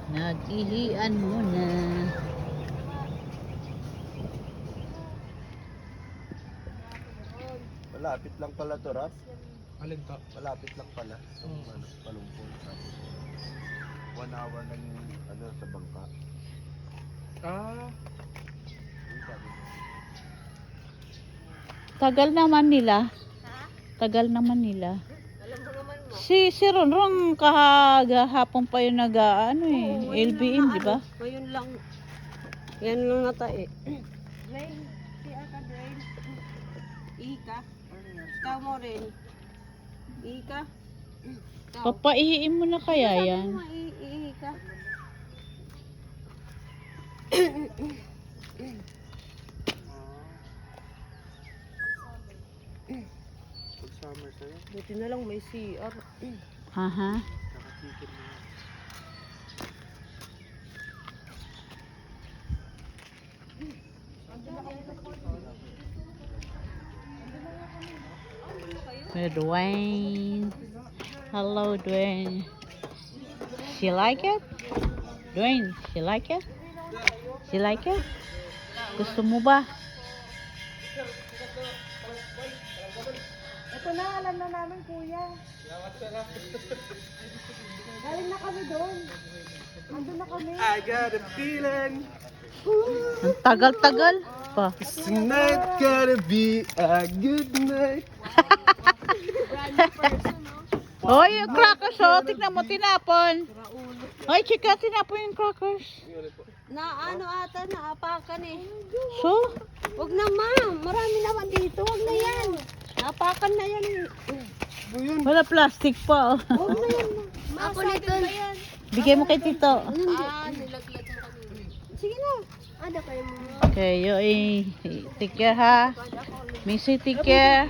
Nag-ihian muna. Malapit lang pala to, Ras. Alin to? Malapit lang pala. Palumpol. Tapos 1 hour lang yung sa bangka. Ah, Yung sabi ko. Tagal naman nila. Tagal naman nila. Si Ron kahapon pa yung LBM, di ba? Ngayon lang. Yan lang nata eh. Drain. Siya ka drain. Ika. Ikaw mo rin. Ika. Papaihiin mo na kaya yan. Ika. Pag summer sa'yo, Buti na lang may CR. Haha. nakatikin mo. Dwayne. Hello, Dwayne. She like it? Dwayne, she like it? She like it? Gusto mo ba? Ito na, alam na namin kuya. Galing na kami doon. Nandun na kami. I got a feeling Ang tagal-tagal pa. tonight gotta be a good night. Hoy, yung crackers, oh. Tignan mo, tinapon. Hoy, chika, tinapon yung crackers. Na ano ata, naapakan eh. So, Huwag na ma'am, marami naman dito. Huwag na yan. Naapakan na yan eh. wala plastic pa, oh. Huwag na yan. Ako nito. Bigay mo kay Tito. Nilaglag mo kami. Sige na. Ada kayo mo. Okay, yo, take care, ha. Missy, take care.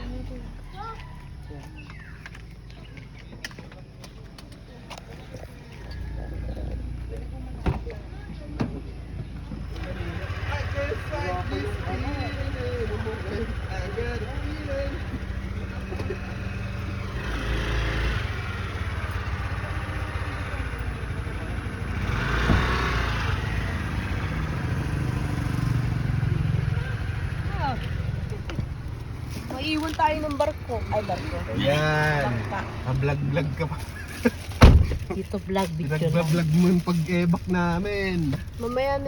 Maiiwan tayo ng barko. Ay, barko. Ayan. Vlog ka pa. Dito vlog, picture lang. Pinagbablog mo yung pag-ebak namin. Mamaya